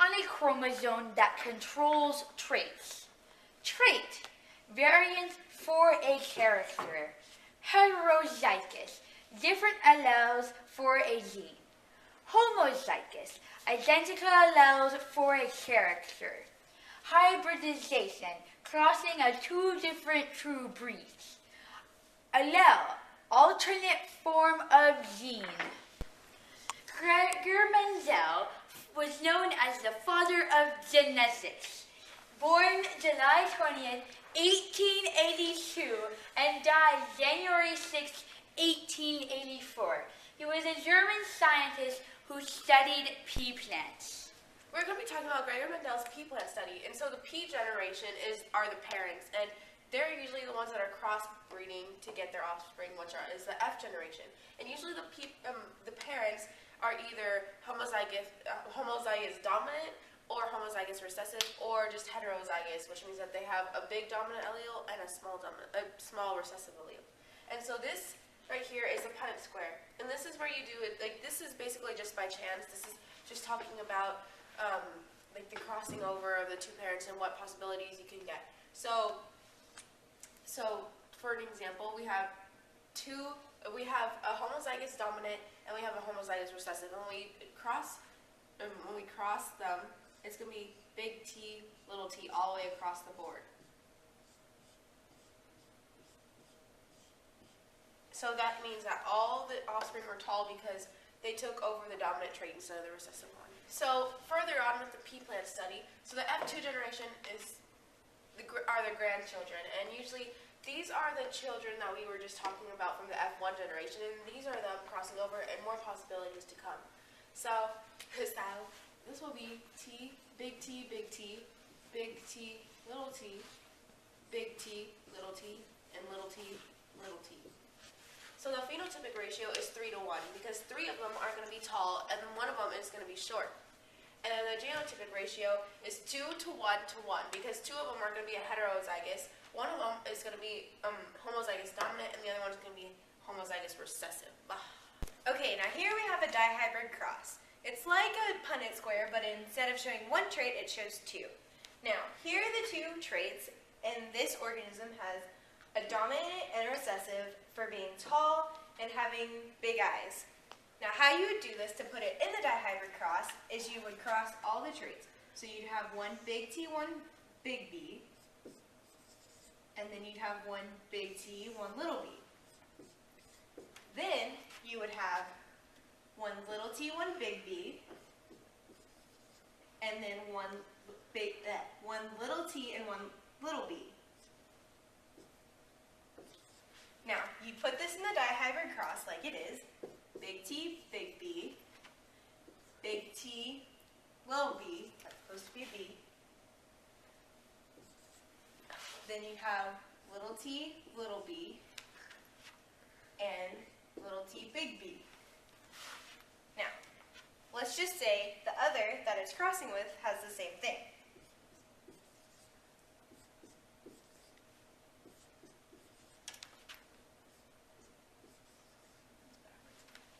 on a chromosome that controls traits. Trait, variant for a character. Heterozygous, different alleles for a gene. Homozygous, identical alleles for a character. Hybridization, crossing of two different true breeds. Allele, alternate form of gene. Gregor Mendel was known as the father of genetics. Born July 20th, 1882, and died January 6, 1884. He was a German scientist who studied pea plants. We're going to be talking about Gregor Mendel's pea plant study. And so the pea generation are the parents, and they're usually the ones that are crossbreeding to get their offspring, which is the F generation. And usually the parents are either homozygous dominant, or homozygous recessive, or just heterozygous, which means that they have a big dominant allele and a small recessive allele. And so this right here is a Punnett square, and this is where you do it. Like, this is basically just by chance. This is just talking about like the crossing over of the two parents and what possibilities you can get. So for an example, we have a homozygous dominant and we have a homozygous recessive, and when we cross them, it's going to be big T, little t, all the way across the board. So that means that all the offspring were tall because they took over the dominant trait instead of the recessive one. So further on with the pea plant study, so the F2 generation are the grandchildren, and usually these are the children that we were just talking about from the F1 generation, and these are them crossing over and more possibilities to come. So this will be T, big T, big T, big T, little t, big T, little t, and little t, little t. So the phenotypic ratio is 3 to 1 because 3 of them are going to be tall and then 1 of them is going to be short. And then the genotypic ratio is 2 to 1 to 1 because 2 of them are going to be a heterozygous, 1 of them is going to be homozygous dominant, and the other one is going to be homozygous recessive. Okay, now here we have a dihybrid cross. It's like a Punnett square, but instead of showing 1 trait, it shows 2. Now, here are the 2 traits, and this organism has a dominant and a recessive for being tall and having big eyes. Now, how you would do this to put it in the dihybrid cross is you would cross all the traits. So you'd have 1 big T, 1 big B, and then you'd have 1 big T, 1 little b. Then you would have 1 little t, 1 big B, and then 1 little t and 1 little b. Now, you put this in the dihybrid cross like it is. Big T, big B, big T, little b, that's supposed to be a B. Then you have little t, little b, and little t, big B. Now, let's just say the other that it's crossing with has the same thing.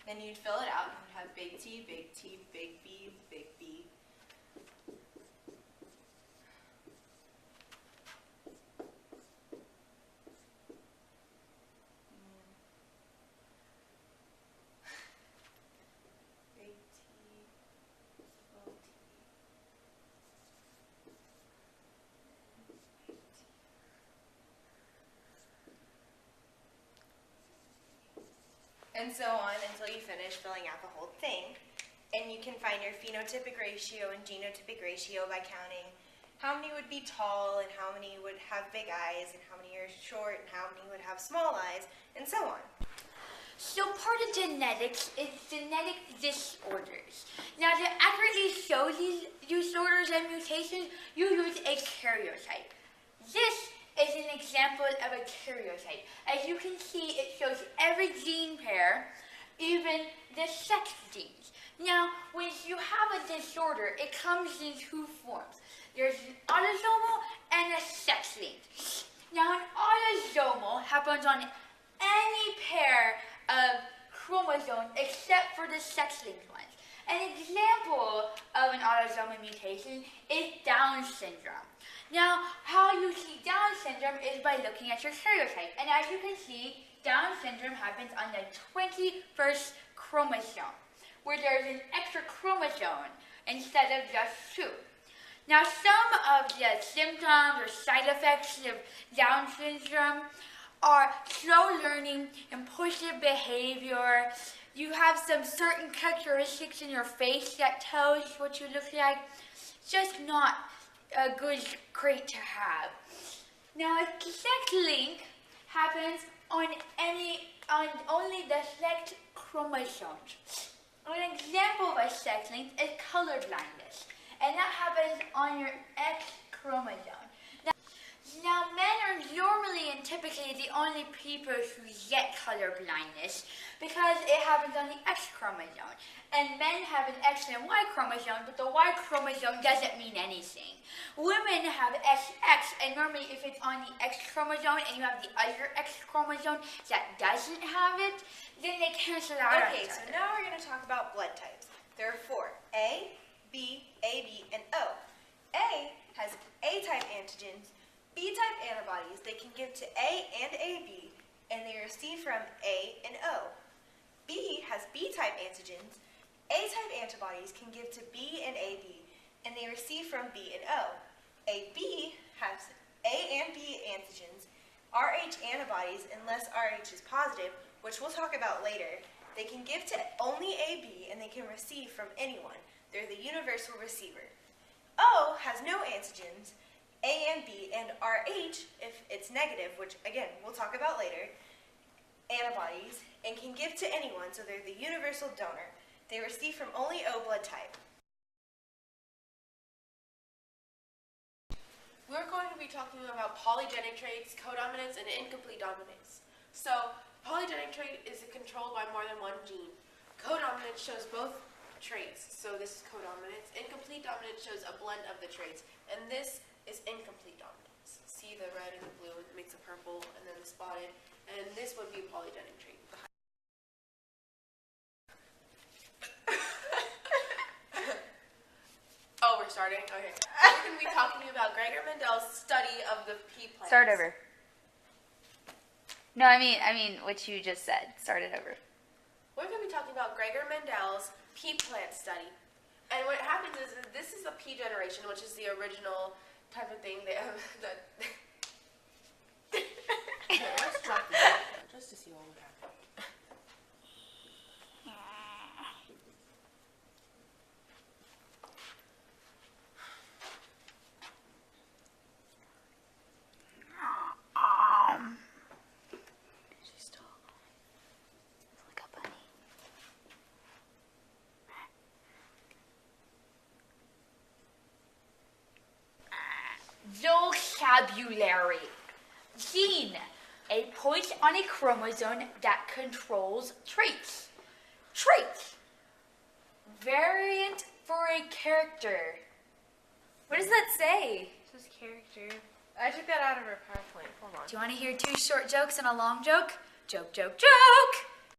Then you'd fill it out and you'd have big T, big T, big B, big B. Big T, little t. And so on until you finish filling out the whole thing. And you can find your phenotypic ratio and genotypic ratio by counting how many would be tall and how many would have big eyes and how many are short and how many would have small eyes and so on. So part of genetics is genetic disorders. Now to accurately show these disorders and mutations, you use a karyotype. This is an example of a karyotype. As you can see, it shows every gene pair, even the sex genes. Now, when you have a disorder, it comes in 2 forms. There's an autosomal and a sex-linked. Now, an autosomal happens on any pair of chromosomes except for the sex-linked ones. An example of an autosomal mutation is Down syndrome. Now, how you see Down syndrome is by looking at your karyotype. And as you can see, Down syndrome happens on the 21st chromosome, where there's an extra chromosome instead of just 2. Now, some of the symptoms or side effects of Down syndrome are slow learning, impulsive behavior. You have some certain characteristics in your face that tells what you look like. It's just not a good trait to have. Now, a sex link happens on only the sex chromosomes. An example of a sex link is color blindness, and that happens on your X chromosome. Now, men are normally and typically the only people who get color blindness because it happens on the X chromosome. And men have an X and Y chromosome, but the Y chromosome doesn't mean anything. Women have XX, and normally if it's on the X chromosome and you have the other X chromosome that doesn't have it, then they cancel out on Okay, each so other. now we're going to talk about blood types. There are 4, A, B, AB, and O. A has A-type antigens, B-type antibodies they can give to A and AB, and they are received from A and O. B has B-type antigens, A-type antibodies can give to B and AB, and they receive from B and O. AB has A and B antigens, RH antibodies unless RH is positive, which we'll talk about later. They can give to only AB, and they can receive from anyone. They're the universal receiver. O has no antigens, A and B, and RH, if it's negative, which again, we'll talk about later, antibodies, and can give to anyone, so they're the universal donor. They receive from only O blood type. We're going to be talking about polygenic traits, codominance, and incomplete dominance. So, polygenic trait is controlled by more than one gene. Codominance shows both traits, so this is codominance. Incomplete dominance shows a blend of the traits, and this is incomplete dominance. See the red and the blue, it makes a purple, and then the spotted, and this would be a polygenic trait. Oh, we're starting? Okay. We're going to be talking about Gregor Mendel's study of the pea plants. Start over. No, I mean what you just said. Start it over. We're going to be talking about Gregor Mendel's pea plant study. And what happens is that this is the pea generation, which is the original type of thing that... Let's drop the down just to see what would happen. She's still like a bunny. Vocabulary. Gene. A point on a chromosome that controls traits. Traits. Variant for a character. What does that say? This is character. I took that out of her PowerPoint. Hold on. Do you want to hear 2 short jokes and a long joke? Joke, joke, joke!